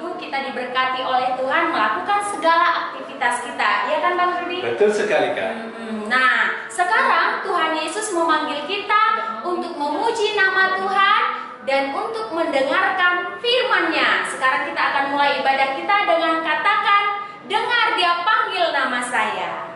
Minggu kita diberkati oleh Tuhan melakukan segala aktivitas kita, ya kan Bang Rudi? Betul sekali Kak. Nah, sekarang Tuhan Yesus memanggil kita untuk memuji nama Tuhan dan untuk mendengarkan firman-Nya. Sekarang kita akan mulai ibadah kita dengan katakan, dengar Dia panggil nama saya.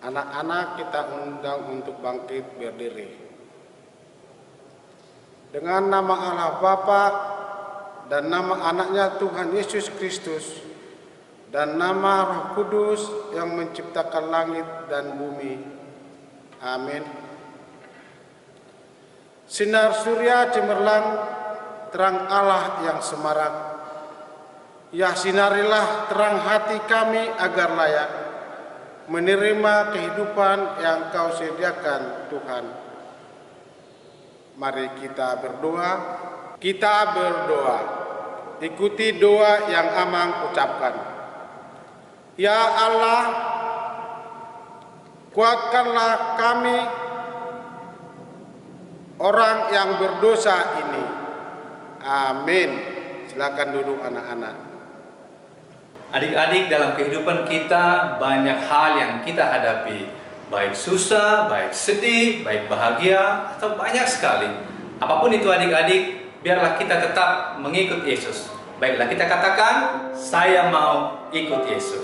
Anak-anak kita undang untuk bangkit berdiri. Dengan nama Allah Bapa dan nama anaknya Tuhan Yesus Kristus dan nama Roh Kudus yang menciptakan langit dan bumi. Amin. Sinar surya cemerlang, terang Allah yang semarak. Ya sinarilah terang hati kami agar layak menerima kehidupan yang Kau sediakan Tuhan. Mari kita berdoa. Kita berdoa. Ikuti doa yang Amang ucapkan. Ya Allah, kuatkanlah kami orang yang berdosa ini. Amin. Silakan duduk anak-anak. Adik-adik, dalam kehidupan kita banyak hal yang kita hadapi, baik susah, baik sedih, baik bahagia, atau banyak sekali. Apapun itu adik-adik, biarlah kita tetap mengikut Yesus. Baiklah kita katakan, saya mau ikut Yesus.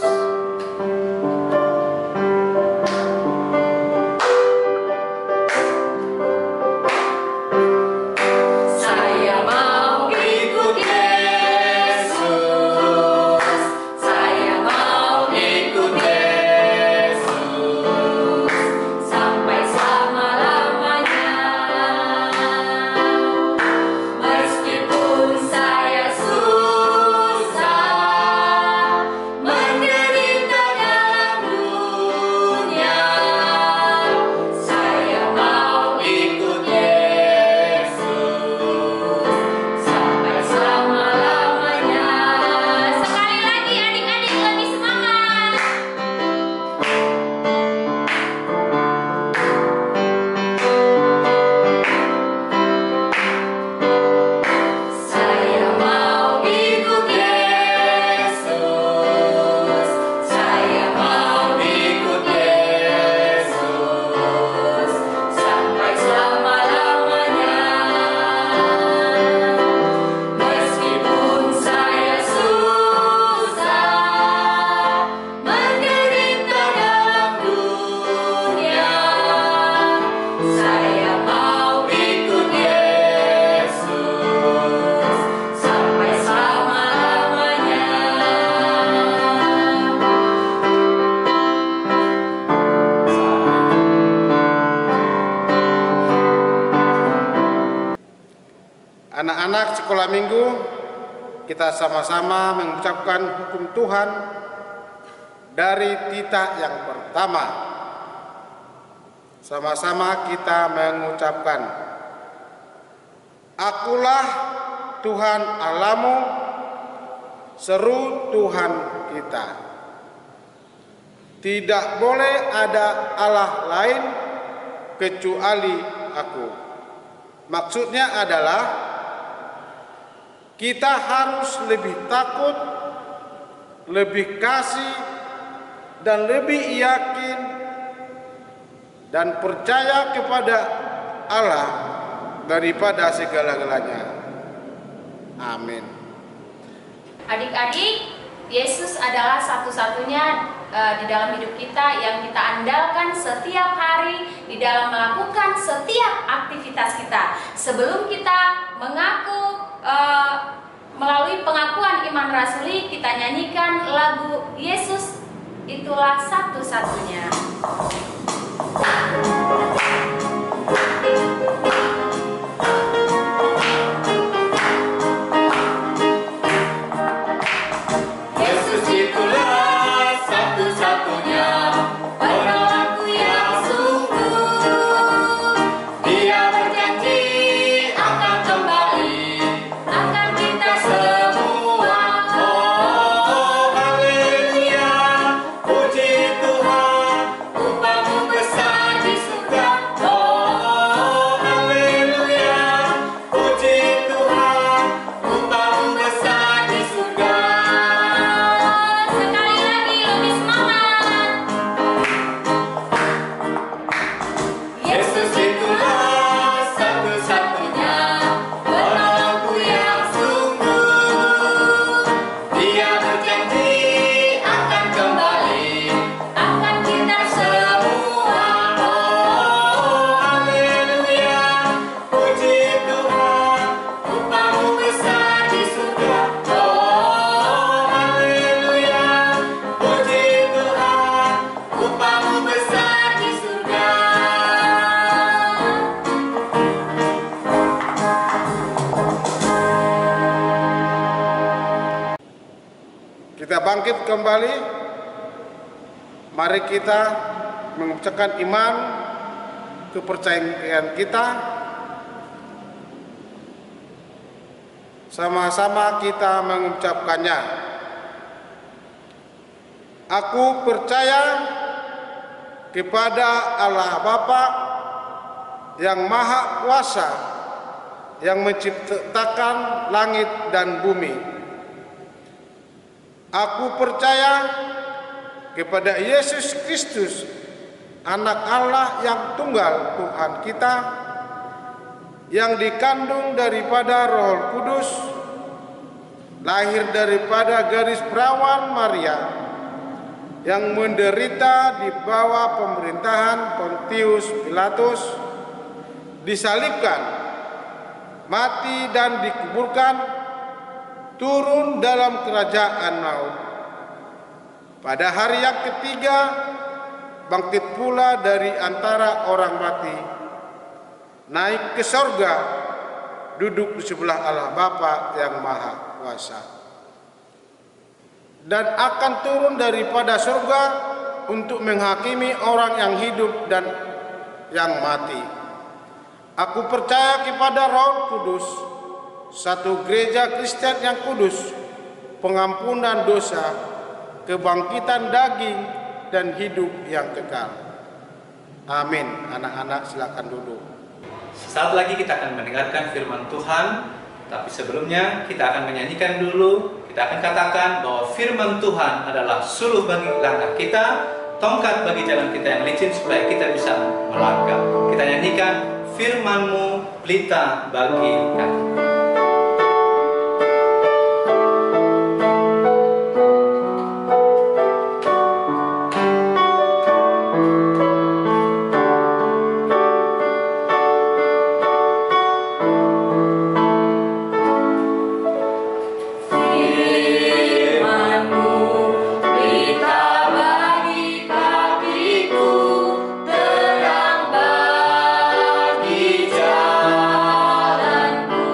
Menerima Anak-anak sekolah minggu, kita sama-sama mengucapkan hukum Tuhan dari titah yang pertama. Sama-sama kita mengucapkan, Akulah Tuhan Allahmu, seru Tuhan kita. Tidak boleh ada Allah lain kecuali aku. Maksudnya adalah kita harus lebih takut, lebih kasih, dan lebih yakin dan percaya kepada Allah daripada segala-galanya. Amin. Adik-adik, Yesus adalah satu-satunya di dalam hidup kita yang kita andalkan setiap hari di dalam melakukan setiap aktivitas kita. Sebelum kita mengaku melalui pengakuan iman rasuli, kita nyanyikan lagu Yesus itulah satu-satunya. Kita bangkit kembali. Mari kita mengucapkan iman, kepercayaan kita. Sama-sama kita mengucapkannya. Aku percaya kepada Allah Bapa yang Maha Kuasa, yang menciptakan langit dan bumi. Aku percaya kepada Yesus Kristus, Anak Allah yang tunggal Tuhan kita, yang dikandung daripada Roh Kudus, lahir daripada garis perawan Maria, yang menderita di bawah pemerintahan Pontius Pilatus, disalibkan, mati dan dikuburkan, turun dalam kerajaan maut. Pada hari yang ketiga, bangkit pula dari antara orang mati, naik ke sorga, duduk di sebelah Allah Bapa yang Maha Kuasa, dan akan turun daripada sorga untuk menghakimi orang yang hidup dan yang mati. Aku percaya kepada Roh Kudus, satu gereja Kristen yang kudus, pengampunan dosa, kebangkitan daging, dan hidup yang kekal. Amin. Anak-anak silakan duduk. Saat lagi kita akan mendengarkan firman Tuhan, tapi sebelumnya kita akan menyanyikan dulu. Kita akan katakan bahwa firman Tuhan adalah suluh bagi langkah kita, tongkat bagi jalan kita yang licin supaya kita bisa melangkah. Kita nyanyikan firman-Mu pelita bagi kaki. Terang bagi jalanku.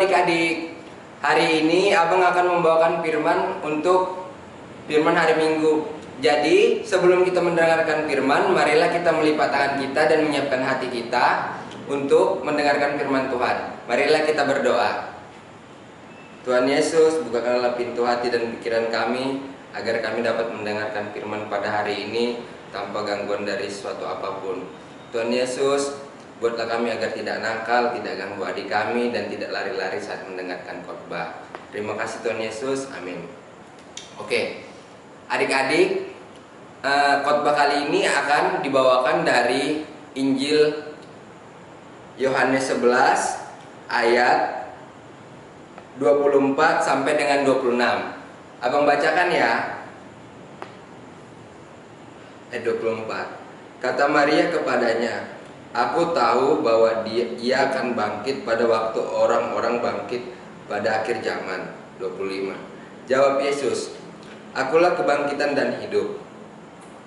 adik-adik, hari ini Abang akan membawakan firman untuk firman hari Minggu. Jadi sebelum kita mendengarkan firman, marilah kita melipat tangan kita dan menyiapkan hati kita untuk mendengarkan firman Tuhan. Marilah kita berdoa. Tuhan Yesus, bukakanlah pintu hati dan pikiran kami agar kami dapat mendengarkan firman pada hari ini tanpa gangguan dari suatu apapun. Tuhan Yesus, buatlah kami agar tidak nakal, tidak ganggu adik kami, dan tidak lari-lari saat mendengarkan khotbah. Terima kasih Tuhan Yesus, amin. Oke, adik-adik, khotbah kali ini akan dibawakan dari Injil Yohanes 11 ayat 24 sampai dengan 26. Abang bacakan ya. Ayat 24. Kata Maria kepadanya, "Aku tahu bahwa ia akan bangkit pada waktu orang-orang bangkit pada akhir zaman." 25. Jawab Yesus, "Akulah kebangkitan dan hidup.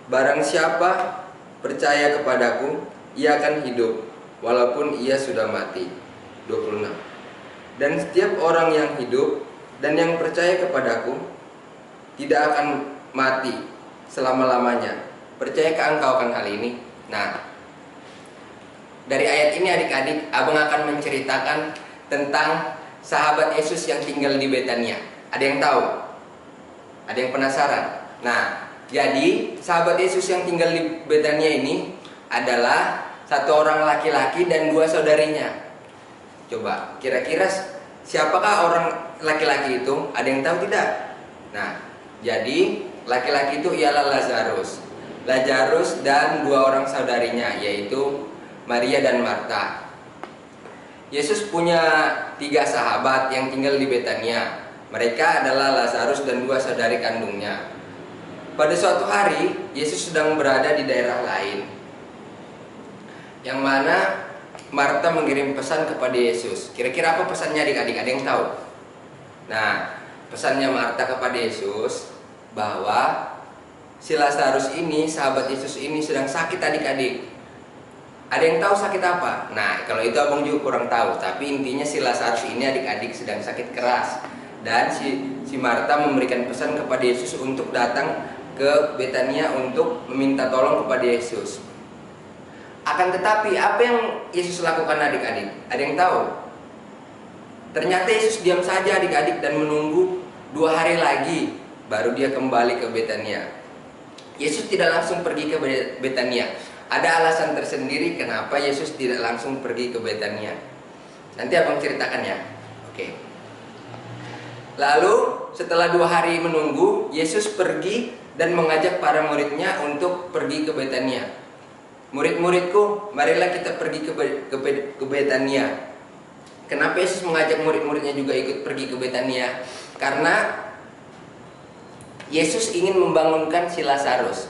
Barang siapa percaya kepadaku, ia akan hidup walaupun ia sudah mati." 26. Dan setiap orang yang hidup dan yang percaya kepadaku tidak akan mati selama-lamanya. Percayakah engkau akan hal ini? Nah, dari ayat ini adik-adik, Abang akan menceritakan tentang sahabat Yesus yang tinggal di Betania. Ada yang tahu? Ada yang penasaran? Nah, jadi sahabat Yesus yang tinggal di Betania ini adalah satu orang laki-laki dan dua saudarinya. Coba, kira-kira siapakah orang laki-laki itu? Ada yang tahu tidak? Nah, jadi laki-laki itu ialah Lazarus dan dua orang saudarinya, yaitu Maria dan Marta. Yesus punya 3 sahabat yang tinggal di Betania. Mereka adalah Lazarus dan dua saudari kandungnya. Pada suatu hari, Yesus sedang berada di daerah lain, yang mana Marta mengirim pesan kepada Yesus. Kira-kira apa pesannya adik-adik? Ada yang tahu? Nah, pesannya Marta kepada Yesus bahwa si Lazarus ini, sahabat Yesus ini sedang sakit adik-adik. Ada yang tahu sakit apa? Nah, kalau itu abang juga kurang tahu. Tapi intinya si Lazarus ini adik-adik sedang sakit keras. Dan si Marta memberikan pesan kepada Yesus untuk datang ke Betania untuk meminta tolong kepada Yesus. Akan tetapi apa yang Yesus lakukan adik-adik? Ada yang tahu? Ternyata Yesus diam saja adik-adik dan menunggu 2 hari lagi baru dia kembali ke Betania. Yesus tidak langsung pergi ke Betania. Ada alasan tersendiri kenapa Yesus tidak langsung pergi ke Betania. Nanti abang ceritakan ya. Oke. Lalu setelah 2 hari menunggu, Yesus pergi dan mengajak para muridnya untuk pergi ke Betania. Murid-muridku, marilah kita pergi ke Betania. Kenapa Yesus mengajak murid-muridnya juga ikut pergi ke Betania? Karena Yesus ingin membangunkan si Lazarus.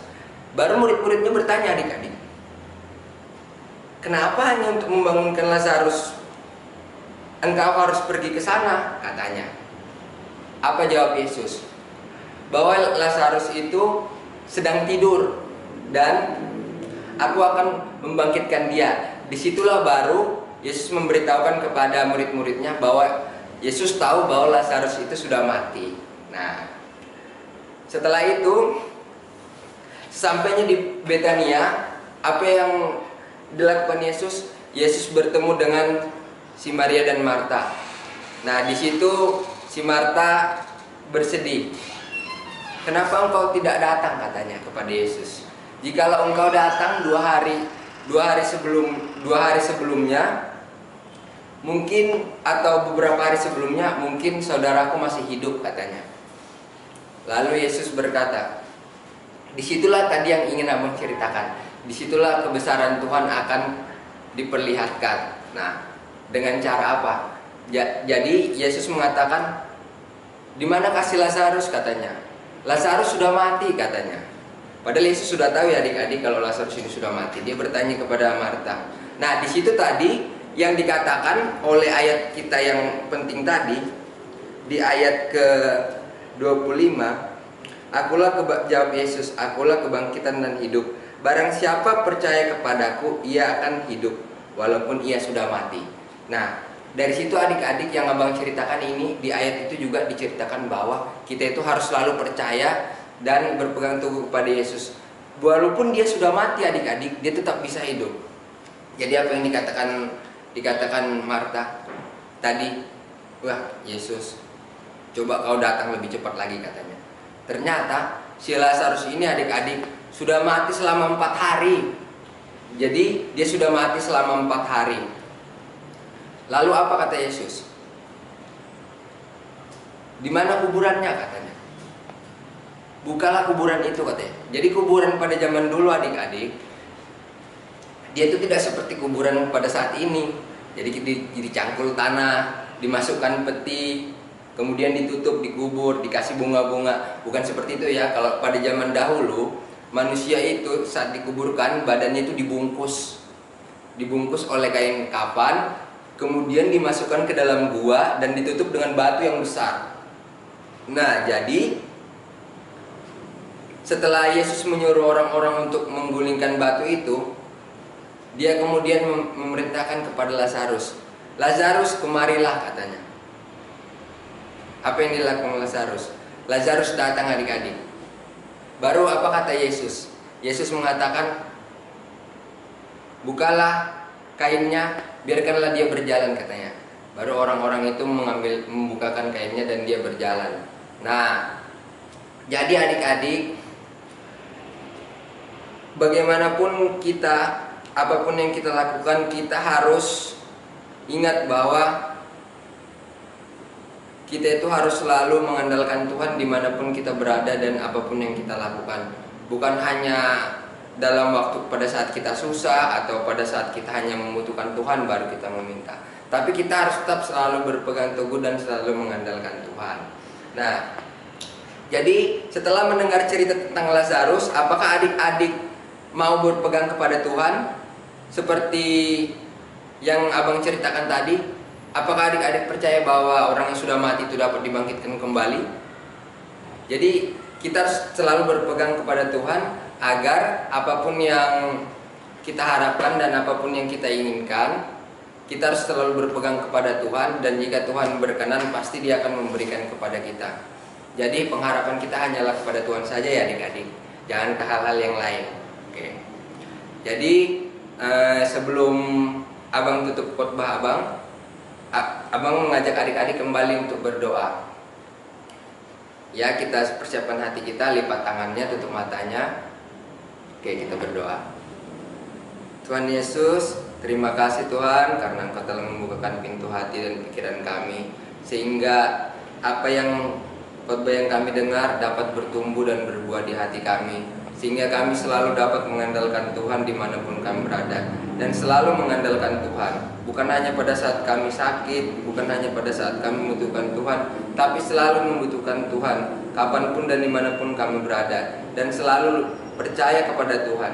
Baru murid-muridnya bertanya adik-adik, kenapa hanya untuk membangunkan Lazarus engkau harus pergi ke sana? Katanya. Apa jawab Yesus? Bahwa Lazarus itu sedang tidur dan aku akan membangkitkan dia. Disitulah baru Yesus memberitahukan kepada murid-muridnya bahwa Yesus tahu bahwa Lazarus itu sudah mati. Nah, setelah itu sampainya di Betania, apa yang dilakukan Yesus? Yesus bertemu dengan si Maria dan Marta. Nah, di situ si Marta bersedih. Kenapa engkau tidak datang, katanya kepada Yesus. Jikalau engkau datang 2 hari sebelumnya, mungkin atau beberapa hari sebelumnya, mungkin saudaraku masih hidup, katanya. Lalu Yesus berkata, disitulah tadi yang ingin abang ceritakan. Disitulah kebesaran Tuhan akan diperlihatkan. Nah, dengan cara apa? Jadi Yesus mengatakan, di mana kasih Lazarus, katanya. Lazarus sudah mati, katanya. Padahal Yesus sudah tahu ya adik-adik kalau Lazarus ini sudah mati. Dia bertanya kepada Marta. Nah, di situ tadi yang dikatakan oleh ayat kita yang penting tadi, di ayat ke-25, jawab Yesus, akulah kebangkitan dan hidup. Barang siapa percaya kepadaku, ia akan hidup walaupun ia sudah mati. Nah, Dari situ adik-adik yang abang ceritakan ini, di ayat itu juga diceritakan bahwa kita itu harus selalu percaya dan berpegang teguh kepada Yesus. Walaupun dia sudah mati adik-adik, dia tetap bisa hidup. Jadi apa yang dikatakan Marta tadi, wah Yesus, coba kau datang lebih cepat lagi katanya. Ternyata si Lazarus ini adik-adik sudah mati selama 4 hari. Jadi dia sudah mati selama 4 hari. Lalu apa kata Yesus? Di mana kuburannya katanya? Bukalah kuburan itu katanya. Jadi kuburan pada zaman dulu adik-adik, dia itu tidak seperti kuburan pada saat ini. Jadi dicangkul tanah, dimasukkan peti, kemudian ditutup, dikubur, dikasih bunga-bunga. Bukan seperti itu ya. Kalau pada zaman dahulu, manusia itu saat dikuburkan badannya itu dibungkus oleh kain kafan, kemudian dimasukkan ke dalam gua dan ditutup dengan batu yang besar. Nah, jadi setelah Yesus menyuruh orang-orang untuk menggulingkan batu itu, dia kemudian memerintahkan kepada Lazarus, Lazarus kemarilah katanya. Apa yang dilakukan Lazarus? Lazarus datang adik-adik. Baru apa kata Yesus? Yesus mengatakan, bukalah kainnya, biarkanlah dia berjalan katanya. Baru orang-orang itu membukakan kainnya dan dia berjalan. Nah, jadi adik-adik, bagaimanapun kita, apapun yang kita lakukan, kita harus ingat bahwa kita itu harus selalu mengandalkan Tuhan dimanapun kita berada dan apapun yang kita lakukan. Bukan hanya dalam waktu pada saat kita susah atau pada saat kita hanya membutuhkan Tuhan baru kita meminta. Tapi kita harus tetap selalu berpegang teguh dan selalu mengandalkan Tuhan. Nah, jadi setelah mendengar cerita tentang Lazarus, apakah adik-adik mau berpegang kepada Tuhan? Seperti yang abang ceritakan tadi, apakah adik-adik percaya bahwa orang yang sudah mati itu dapat dibangkitkan kembali? Jadi kita harus selalu berpegang kepada Tuhan agar apapun yang kita harapkan dan apapun yang kita inginkan, kita harus selalu berpegang kepada Tuhan, dan jika Tuhan berkenan pasti Dia akan memberikan kepada kita. Jadi pengharapan kita hanyalah kepada Tuhan saja ya adik-adik, jangan ke hal-hal yang lain. Oke. Jadi sebelum abang tutup khotbah abang mengajak adik-adik kembali untuk berdoa. Ya, kita persiapkan hati kita, lipat tangannya, tutup matanya. Oke, kita berdoa. Tuhan Yesus, terima kasih Tuhan karena Engkau telah membukakan pintu hati dan pikiran kami, sehingga apa yang khotbah yang kami dengar dapat bertumbuh dan berbuah di hati kami, sehingga kami selalu dapat mengandalkan Tuhan dimanapun kami berada, dan selalu mengandalkan Tuhan, bukan hanya pada saat kami sakit, bukan hanya pada saat kami membutuhkan Tuhan, tapi selalu membutuhkan Tuhan kapanpun dan dimanapun kami berada, dan selalu percaya kepada Tuhan.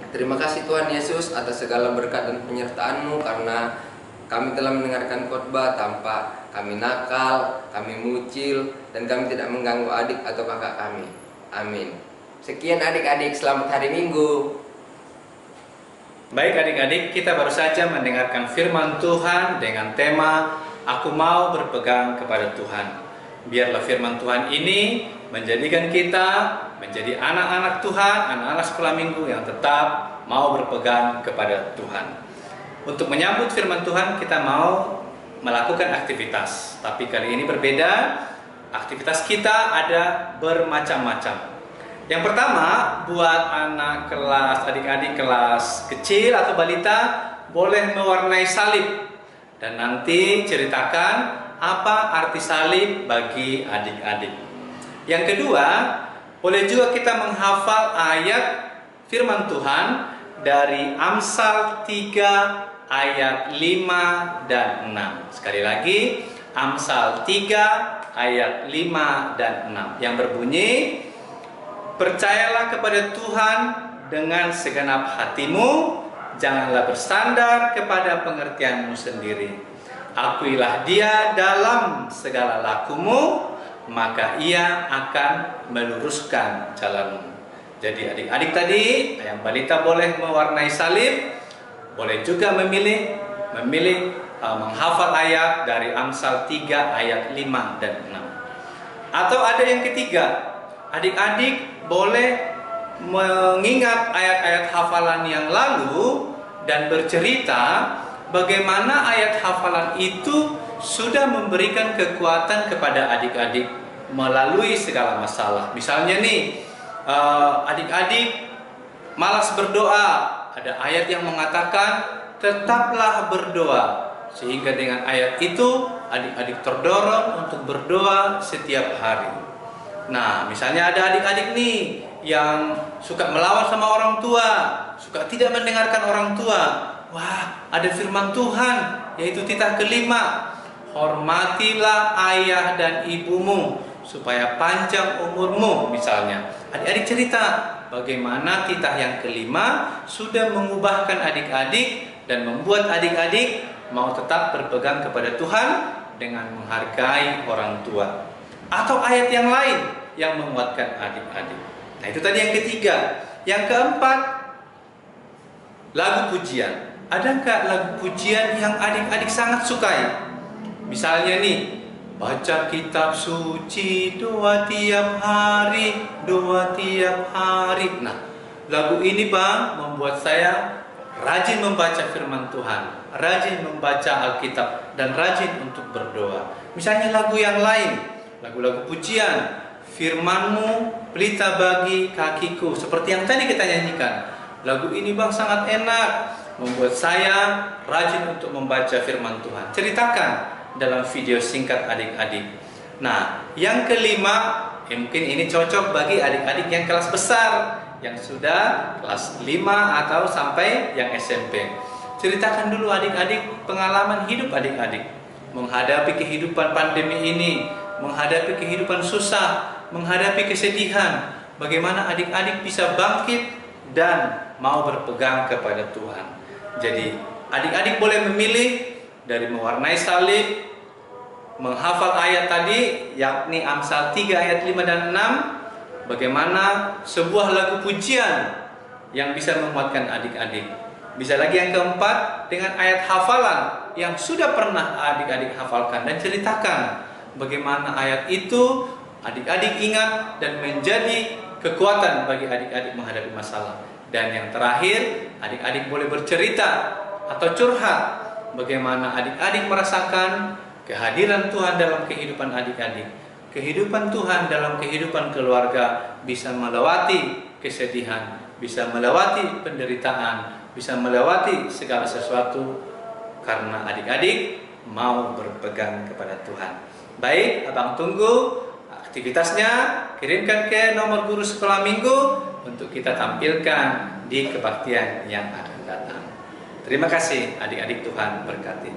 Terima kasih Tuhan Yesus atas segala berkat dan penyertaan-Mu, karena kami telah mendengarkan khotbah tanpa kami nakal, kami mucil, dan kami tidak mengganggu adik atau kakak kami. Amin. Sekian adik-adik, selamat hari Minggu. Baik adik-adik, kita baru saja mendengarkan firman Tuhan dengan tema Aku mau berpegang kepada Tuhan. Biarlah firman Tuhan ini menjadikan kita menjadi anak-anak Tuhan, anak-anak sekolah minggu yang tetap mau berpegang kepada Tuhan. Untuk menyambut firman Tuhan kita mau melakukan aktivitas, tapi kali ini berbeda. Aktivitas kita ada bermacam-macam. Yang pertama, buat anak kelas, adik-adik kelas kecil atau balita, boleh mewarnai salib. Dan nanti ceritakan apa arti salib bagi adik-adik. Yang kedua, boleh juga kita menghafal ayat firman Tuhan dari Amsal 3 ayat 5 dan 6. Sekali lagi, Amsal 3 ayat 5 dan 6 yang berbunyi, percayalah kepada Tuhan dengan segenap hatimu, janganlah bersandar kepada pengertianmu sendiri. Akuilah Dia dalam segala lakumu, maka Ia akan meluruskan jalanmu. Jadi adik-adik tadi, yang balita boleh mewarnai salib, boleh juga memilih menghafal ayat dari Amsal 3 ayat 5 dan 6. Atau ada yang ketiga, adik-adik boleh mengingat ayat-ayat hafalan yang lalu dan bercerita bagaimana ayat hafalan itu sudah memberikan kekuatan kepada adik-adik melalui segala masalah. Misalnya nih, adik-adik malas berdoa, ada ayat yang mengatakan tetaplah berdoa, sehingga dengan ayat itu adik-adik terdorong untuk berdoa setiap hari. Nah, misalnya ada adik-adik nih yang suka melawan sama orang tua, suka tidak mendengarkan orang tua. Wah, ada firman Tuhan, yaitu titah kelima, hormatilah ayah dan ibumu supaya panjang umurmu. Misalnya, adik-adik cerita bagaimana titah yang kelima sudah mengubahkan adik-adik dan membuat adik-adik mau tetap berpegang kepada Tuhan dengan menghargai orang tua. Atau ayat yang lain yang menguatkan adik-adik. Nah, itu tadi yang ketiga. Yang keempat, lagu pujian. Adakah lagu pujian yang adik-adik sangat sukai? Misalnya nih, baca kitab suci doa tiap hari, doa tiap hari. Nah, lagu ini Bang membuat saya rajin membaca firman Tuhan, rajin membaca Alkitab, dan rajin untuk berdoa. Misalnya lagu yang lain, lagu-lagu pujian, firman-Mu pelita bagi kakiku, seperti yang tadi kita nyanyikan. Lagu ini Bang sangat enak, membuat saya rajin untuk membaca firman Tuhan. Ceritakan dalam video singkat adik-adik. Nah, yang kelima, mungkin ini cocok bagi adik-adik yang kelas besar, yang sudah kelas 5 atau sampai yang SMP. Ceritakan dulu adik-adik pengalaman hidup adik-adik menghadapi kehidupan pandemi ini, menghadapi kehidupan susah, menghadapi kesedihan. Bagaimana adik-adik bisa bangkit dan mau berpegang kepada Tuhan. Jadi adik-adik boleh memilih dari mewarnai salib, menghafal ayat tadi, yakni Amsal 3 ayat 5 dan 6, bagaimana sebuah lagu pujian yang bisa menguatkan adik-adik. Bisa lagi yang keempat, dengan ayat hafalan yang sudah pernah adik-adik hafalkan dan ceritakan bagaimana ayat itu adik-adik ingat dan menjadi kekuatan bagi adik-adik menghadapi masalah. Dan yang terakhir, adik-adik boleh bercerita atau curhat bagaimana adik-adik merasakan kehadiran Tuhan dalam kehidupan adik-adik. Kehidupan Tuhan dalam kehidupan keluarga bisa melewati kesedihan, bisa melewati penderitaan, bisa melewati segala sesuatu karena adik-adik mau berpegang kepada Tuhan. Baik, Abang tunggu aktivitasnya, kirimkan ke nomor guru sekolah minggu untuk kita tampilkan di kebaktian yang akan datang. Terima kasih adik-adik, Tuhan berkati.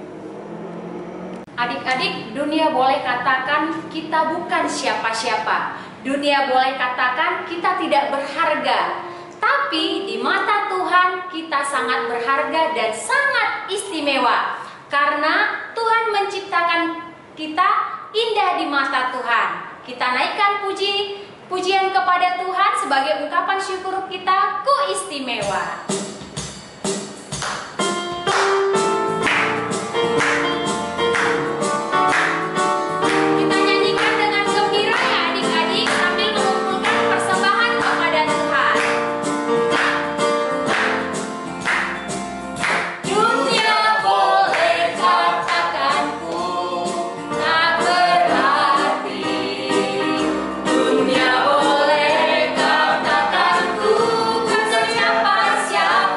Adik-adik, dunia boleh katakan kita bukan siapa-siapa. Dunia boleh katakan kita tidak berharga. Tapi di mata Tuhan kita sangat berharga dan sangat istimewa. Karena Tuhan menciptakan kita indah di mata Tuhan. Kita naikkan pujian kepada Tuhan sebagai ungkapan syukur kita, ku istimewa. Kita nyanyikan dengan gembira ya adik-adik, sambil mengumpulkan persembahan kepada Tuhan. Dunia boleh katakanku tak berarti. Dunia boleh katakanku bukan siapa-siapa.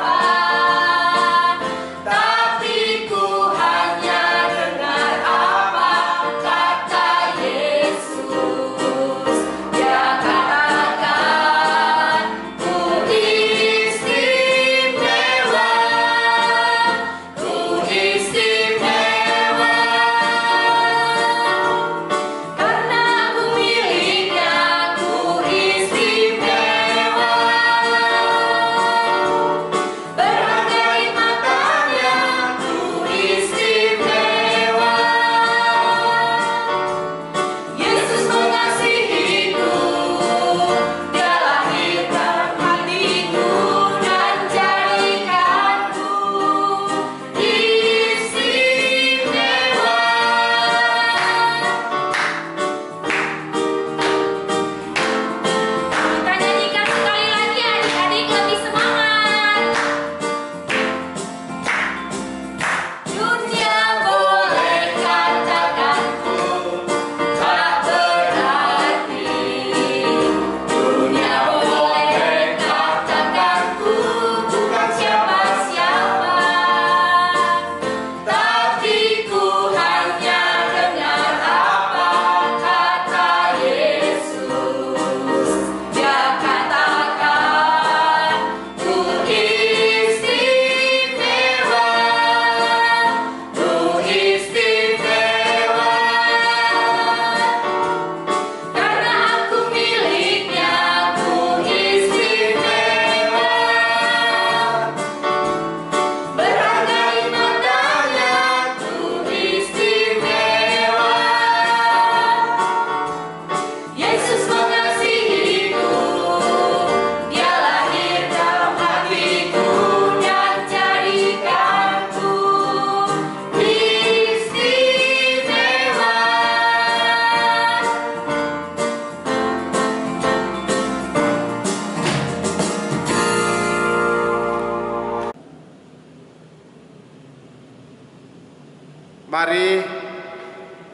Mari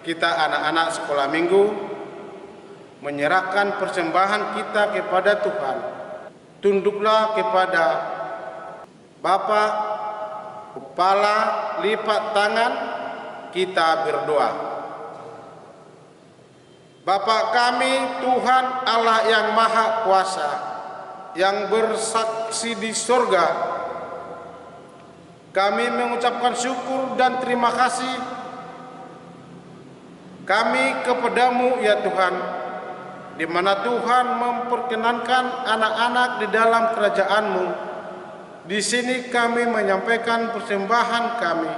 kita anak-anak sekolah minggu menyerahkan persembahan kita kepada Tuhan. Tunduklah kepada Bapa, kepala, lipat tangan, kita berdoa. Bapa kami, Tuhan Allah yang Maha Kuasa, yang bersaksi di surga, kami mengucapkan syukur dan terima kasih kami kepadamu ya Tuhan, di mana Tuhan memperkenankan anak-anak di dalam kerajaan-Mu. Di sini kami menyampaikan persembahan kami,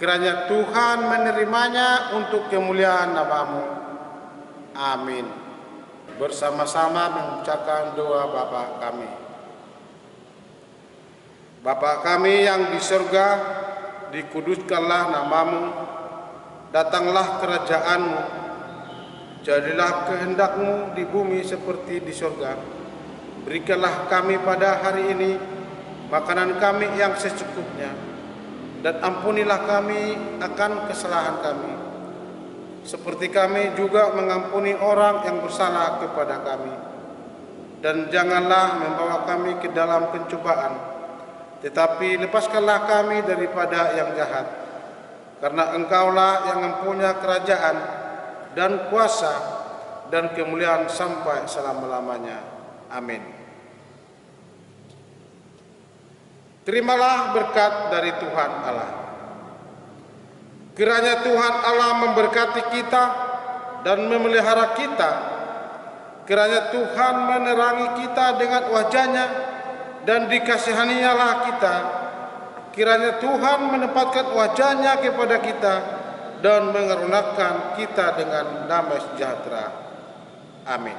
kiranya Tuhan menerimanya untuk kemuliaan nama-Mu. Amin. Bersama-sama mengucapkan doa Bapa kami. Bapa kami yang di surga, dikuduskanlah nama-Mu, datanglah kerajaan-Mu, jadilah kehendak-Mu di bumi seperti di surga. Berikanlah kami pada hari ini makanan kami yang secukupnya, dan ampunilah kami akan kesalahan kami, seperti kami juga mengampuni orang yang bersalah kepada kami. Dan janganlah membawa kami ke dalam pencobaan, tetapi lepaskanlah kami daripada yang jahat. Karena Engkaulah yang mempunyai kerajaan dan kuasa dan kemuliaan sampai selama-lamanya. Amin. Terimalah berkat dari Tuhan Allah. Kiranya Tuhan Allah memberkati kita dan memelihara kita. Kiranya Tuhan menerangi kita dengan wajah-Nya dan dikasihanialah kita. Kiranya Tuhan menempatkan wajah-Nya kepada kita dan mengaruniakan kita dengan damai sejahtera. Amin.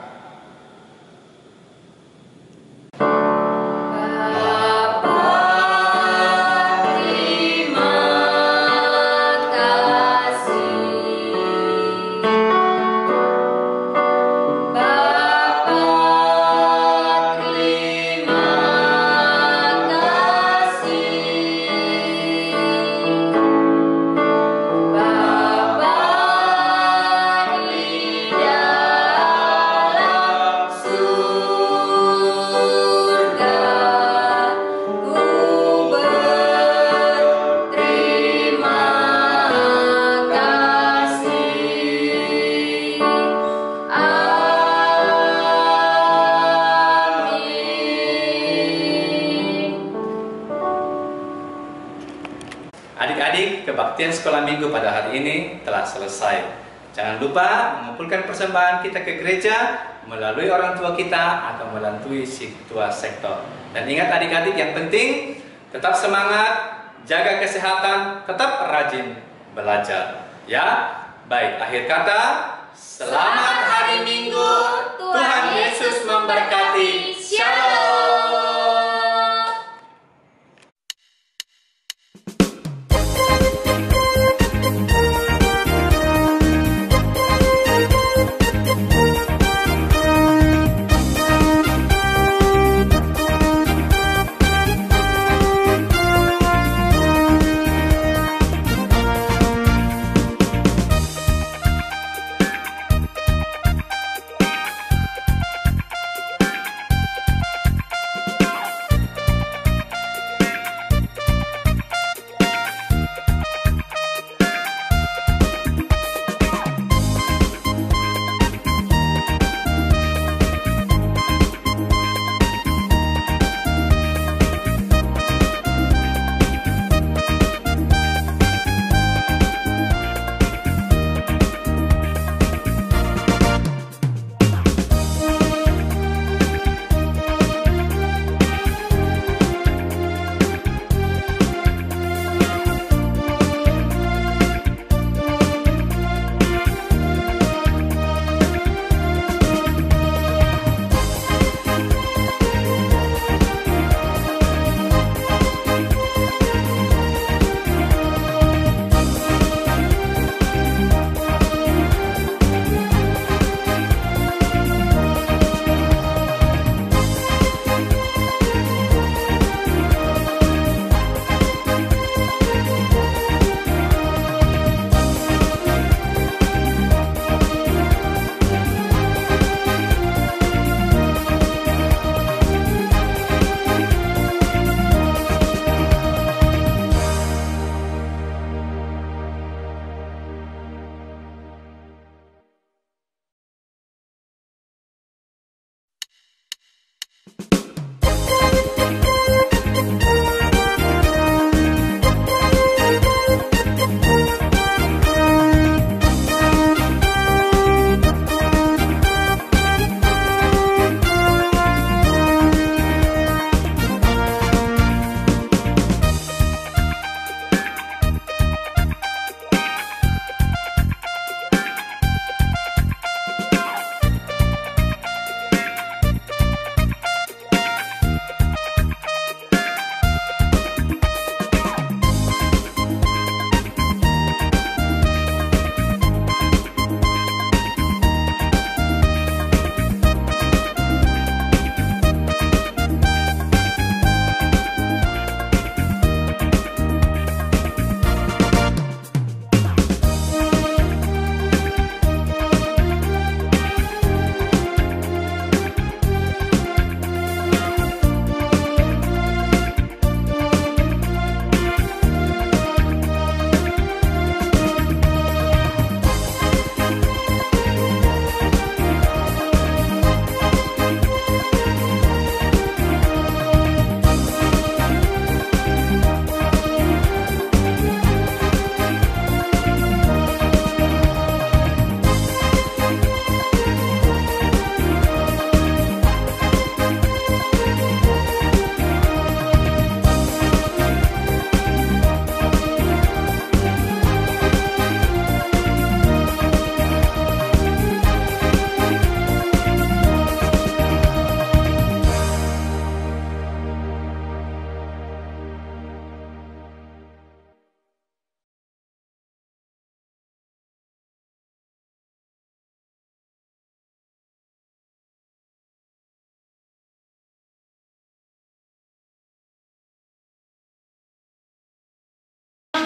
Adik-adik, kebaktian sekolah minggu pada hari ini telah selesai. Jangan lupa mengumpulkan persembahan kita ke gereja melalui orang tua kita atau melalui si ketua sektor. Dan ingat adik-adik, yang penting tetap semangat, jaga kesehatan, tetap rajin belajar. Ya, baik, akhir kata, selamat hari Minggu, Tuhan Yesus memberkati. Shalom.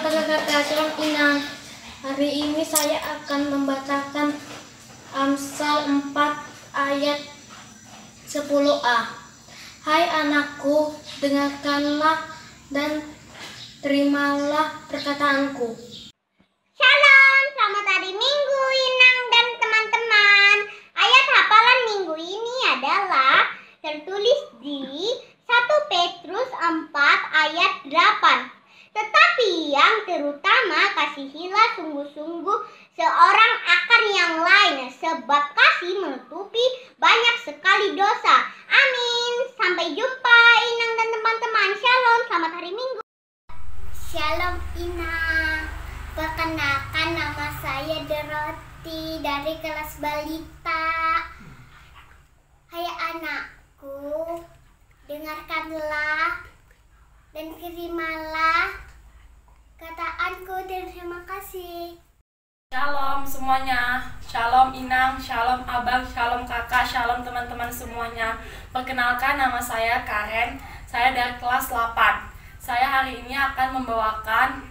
Kakak-kakak, Shalom Inang. Hari ini saya akan membacakan Amsal 4 ayat 10a. Hai anakku, dengarkanlah dan terimalah perkataanku. Shalom, selamat hari Minggu Inang dan teman-teman. Ayat hafalan minggu ini adalah tertulis di 1 Petrus 4 ayat 8. Tetapi yang terutama kasihilah sungguh-sungguh seorang akan yang lain, sebab kasih menutupi banyak sekali dosa. Amin. Sampai jumpa Inang dan teman-teman. Shalom, selamat hari Minggu. Shalom Inang. Perkenalkan, nama saya Doroti dari kelas balita. Hai anakku, dengarkanlah dan terimalah kataanku dan terima kasih. Shalom semuanya, shalom Inang, shalom abang, shalom kakak, shalom teman-teman semuanya. Perkenalkan, nama saya Karen, saya dari kelas 8. Saya hari ini akan membawakan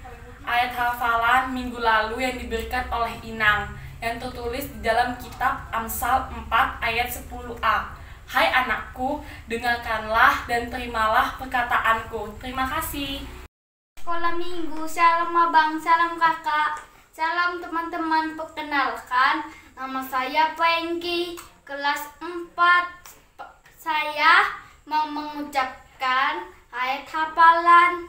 ayat hafalan minggu lalu yang diberikan oleh Inang, yang tertulis di dalam kitab Amsal 4 ayat 10a. Hai anakku, dengarkanlah dan terimalah perkataanku. Terima kasih. Sekolah minggu, salam abang, salam kakak, salam teman-teman. Perkenalkan, nama saya Pengki, kelas 4. Saya mau mengucapkan ayat hafalan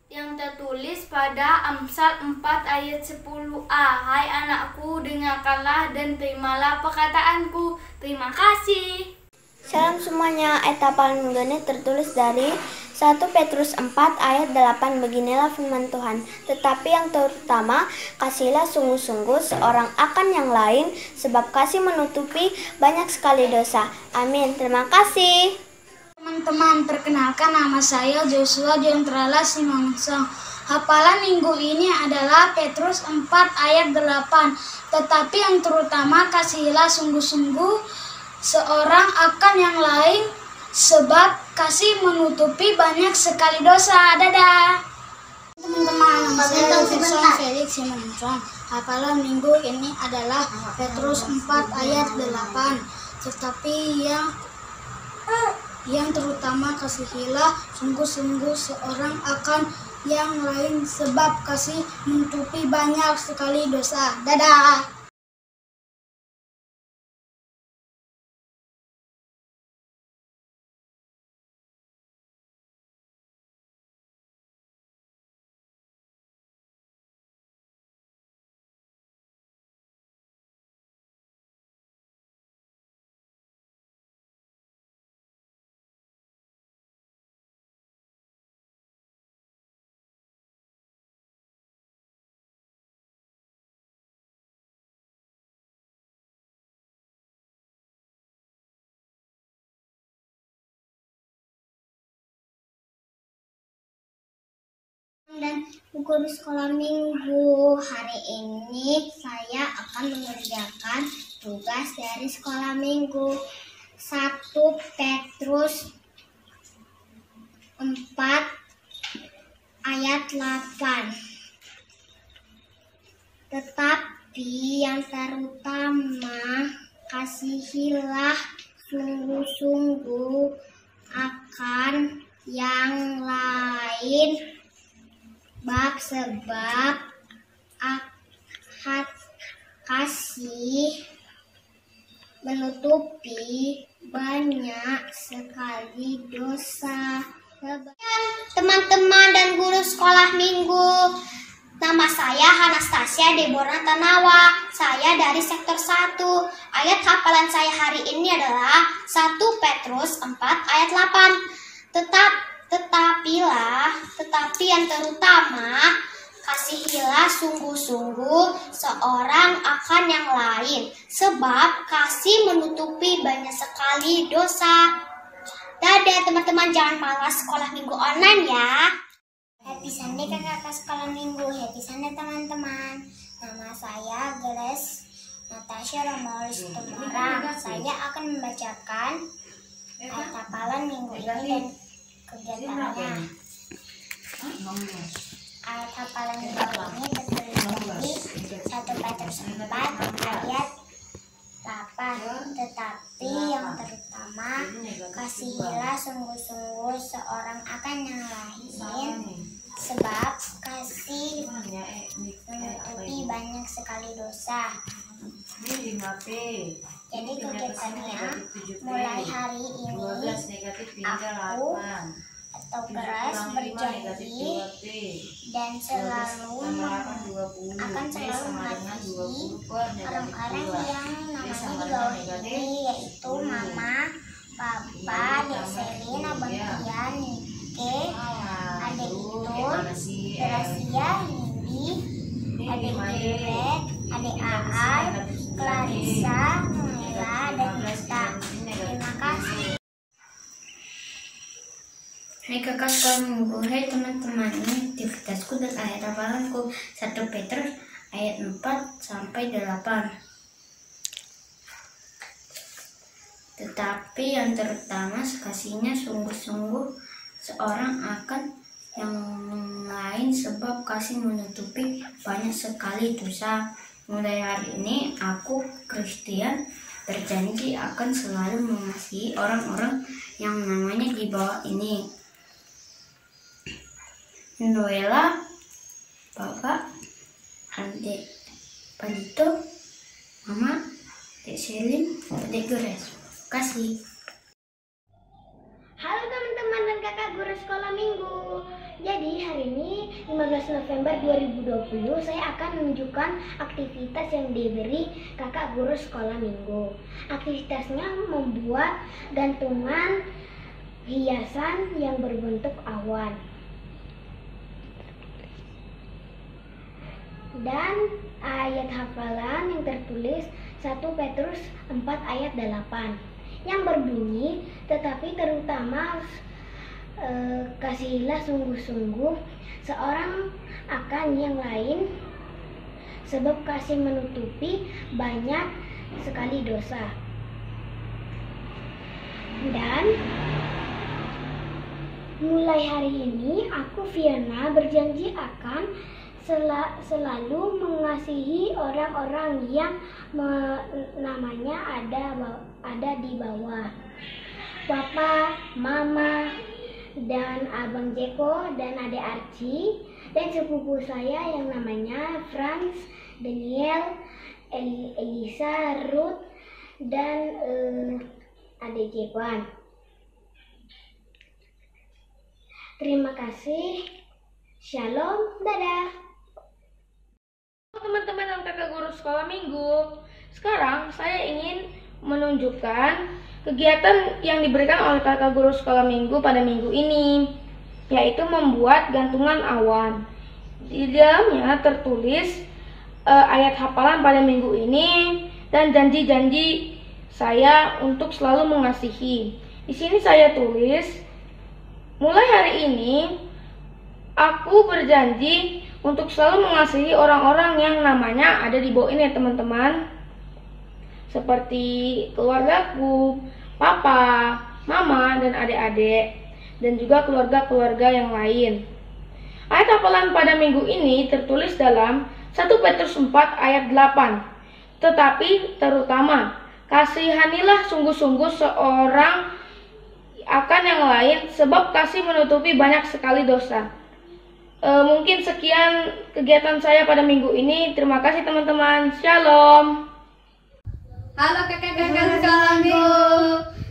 yang tertulis pada Amsal 4 ayat 10a. Hai anakku, dengarkanlah dan terimalah perkataanku. Terima kasih. Salam semuanya, ayat hafalan minggu ini tertulis dari 1 Petrus 4 ayat 8. Beginilah firman Tuhan. Tetapi yang terutama, kasihilah sungguh-sungguh seorang akan yang lain, sebab kasih menutupi banyak sekali dosa. Amin. Terima kasih. Teman-teman, perkenalkan, nama saya Joshua Jentrala Simangsong. Hafalan minggu ini adalah Petrus 4 ayat 8. Tetapi yang terutama, kasihilah sungguh-sungguh seorang akan yang lain, sebab kasih menutupi banyak sekali dosa. Dadah. Teman-teman, nama saya Wilson Felix Simangsong. Hafalan minggu ini adalah Petrus 4 ayat 8. Tetapi yang terutama, kasihilah sungguh-sungguh seorang akan yang lain, sebab kasih menutupi banyak sekali dosa. Dadah. Dan guru sekolah minggu, hari ini saya akan mengerjakan tugas dari sekolah minggu 1 Petrus 4 ayat 8. Tetapi yang terutama kasihilah sungguh-sungguh akan yang lain, sebab kasih menutupi banyak sekali dosa. Teman-teman dan guru sekolah minggu, nama saya Anastasia Deborah Tanawa. Saya dari sektor 1. Ayat hafalan saya hari ini adalah 1 Petrus 4 ayat 8. Tetapi yang terutama kasihilah sungguh-sungguh seorang akan yang lain, sebab kasih menutupi banyak sekali dosa. Dadah teman-teman, jangan malas sekolah minggu online ya. Happy Sunday kakak sekolah minggu, happy Sunday teman-teman. Nama saya Grace Natasha Romolis Tumarang. Saya akan membacakan ayat hafalan minggu ini dan kegiatannya. Ayat hafalan minggu ini tertulis di 1 Petrus 4 ayat 8. Tetapi yang terutama kasihilah sungguh-sungguh seorang akan yang lain, sebab kasih menutupi banyak sekali dosa. Jadi kegiatannya mulai hari ini aku atau keras berjanji dan selalu akan selalu mengasihi orang-orang yang namanya di bawah ini, yaitu Mama, Papa, Dek Selin, Abang Ian, Nike, Adek Itun, Gracia, Nindi, Adek Juliet, Adek Aai, Clarissa, Mila, dan Gita. Terima kasih. Hai kakak sekolah minggu, hai teman-teman, ini aktivitasku dan ayat hafalanku 1 Petrus ayat 4 sampai 8. Tetapi yang terutama kasihnya sungguh-sungguh seorang akan yang lain, sebab kasih menutupi banyak sekali dosa. Mulai hari ini aku Christian berjanji akan selalu mengasihi orang-orang yang namanya di bawah ini. Noela, Bapak, Adik Palito, Mama, Dek Selin, Dek Gores. Terima kasih. Halo teman-teman dan kakak guru sekolah minggu. Jadi hari ini 15 November 2020 saya akan menunjukkan aktivitas yang diberi kakak guru sekolah minggu. Aktivitasnya membuat gantungan hiasan yang berbentuk awan. Dan ayat hafalan yang tertulis 1 Petrus 4 ayat 8 yang berbunyi, tetapi terutama kasihilah sungguh-sungguh seorang akan yang lain, sebab kasih menutupi banyak sekali dosa. Dan mulai hari ini aku Viana berjanji akan selalu mengasihi orang-orang yang namanya ada di bawah. Papa, Mama, dan Abang Jeko dan Adek Archie, dan sepupu saya yang namanya Franz, Daniel, Elisa, Ruth, dan Adek Jepan. Terima kasih. Shalom, dadah. Teman-teman dan kakak guru sekolah minggu, sekarang saya ingin menunjukkan kegiatan yang diberikan oleh kakak guru sekolah minggu pada minggu ini, yaitu membuat gantungan awan. Di dalamnya tertulis ayat hafalan pada minggu ini dan janji-janji saya untuk selalu mengasihi. Di sini saya tulis, mulai hari ini Aku berjanji untuk selalu mengasihi orang-orang yang namanya ada di bawah ini, teman-teman. Seperti keluargaku, papa, mama, dan adik-adik, dan juga keluarga-keluarga yang lain. Ayat hafalan pada minggu ini tertulis dalam 1 Petrus 4 ayat 8. Tetapi terutama, kasihanilah sungguh-sungguh seorang akan yang lain, sebab kasih menutupi banyak sekali dosa. Mungkin sekian kegiatan saya pada minggu ini. Terima kasih teman-teman. Shalom. Halo kakak-kakak sekolah minggu.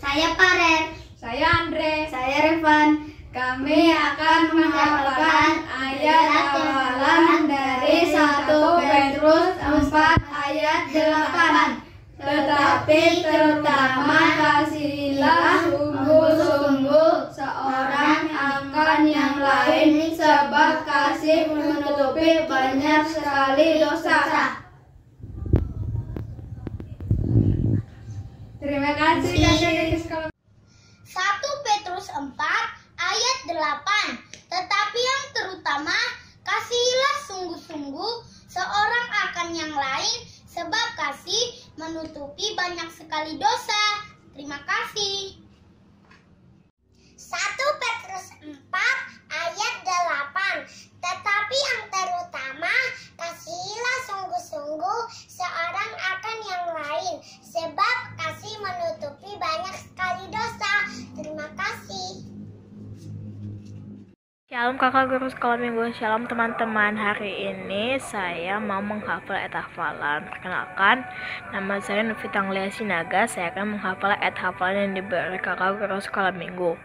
Saya Karen. Saya Andre. Saya Revan. Kami akan menghafalkan ayat hafalan dari 1 Petrus 4 ayat 8. Tetapi terutama kasihilah sungguh-sungguh seorang akan yang lain, sebab kasih menutupi banyak sekali dosa. Terima kasih kakak-kakak sekolah. 1 Petrus 4 ayat 8. Tetapi yang terutama kasihilah sungguh-sungguh seorang akan yang lain, sebab kasih menutupi banyak sekali dosa. Terima kasih. 1 Petrus 4 ayat 8. Tetapi yang terutama kasihilah sungguh-sungguh seorang akan yang lain, sebab kasih menutupi banyak sekali dosa. Terima kasih. Shalom kakak guru sekolah minggu, shalom teman-teman. Hari ini saya mau menghafal ayat hafalan. Perkenalkan, nama saya Novita Anglia Sinaga. Saya akan menghafal ayat hafalan yang diberi kakak guru sekolah minggu.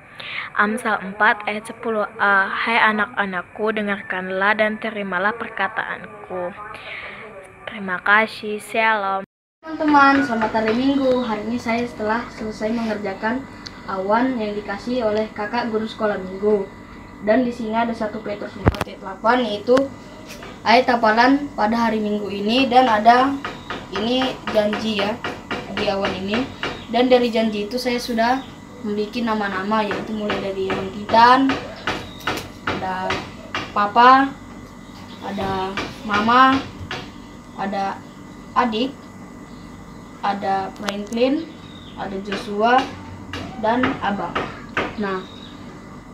Amsal 4 ayat 10a. Hai anak-anakku, dengarkanlah dan terimalah perkataanku. Terima kasih, shalom. Teman-teman, selamat hari Minggu. Hari ini saya setelah selesai mengerjakan awan yang dikasih oleh kakak guru sekolah minggu. Dan di sini ada 1 Petrus 4 ayat 8, yaitu ayat hafalan pada hari Minggu ini. Dan ada ini janji ya di awan ini. Dan dari janji itu saya sudah memiliki nama-nama, yaitu mulai dari Bang Titan, ada papa, ada mama, ada adik, ada Franklin, ada Joshua, dan abang. Nah,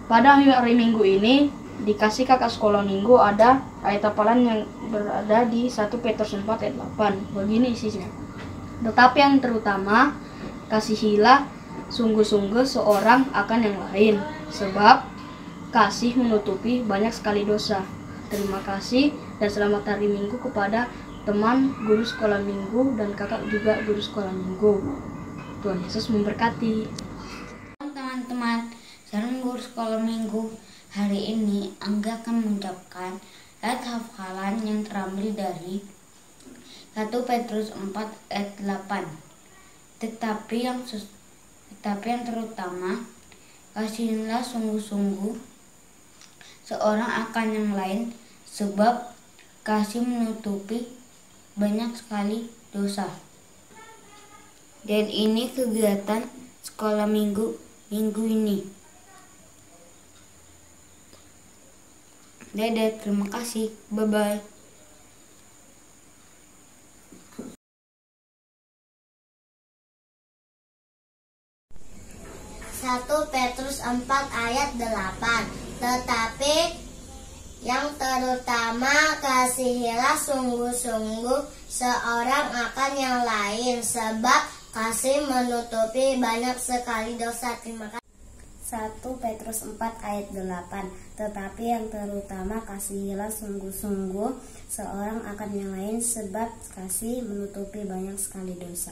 pada hari Minggu ini dikasih kakak sekolah minggu ada ayat hafalan yang berada di 1 Petrus 4 ayat 8. Begini isinya. Tetapi yang terutama kasihilah sungguh-sungguh seorang akan yang lain, sebab kasih menutupi banyak sekali dosa. Terima kasih dan selamat hari Minggu kepada teman guru sekolah minggu dan kakak juga guru sekolah minggu. Tuhan Yesus memberkati. Teman-teman, salam guru sekolah minggu. Hari ini Angga akan mengucapkan ayat hafalan yang terambil dari 1 Petrus 4 ayat 8. Tetapi yang terutama kasihilah sungguh-sungguh seorang akan yang lain, sebab kasih menutupi banyak sekali dosa. Dan ini kegiatan sekolah minggu ini. Dadah, terima kasih. Bye-bye. Satu Petrus 4 ayat 8. Tetapi yang terutama kasihilah sungguh-sungguh seorang akan yang lain, sebab kasih menutupi banyak sekali dosa. Terima kasih. 1 Petrus 4 ayat 8. Tetapi yang terutama kasihilah sungguh-sungguh seorang akan yang lain, sebab kasih menutupi banyak sekali dosa.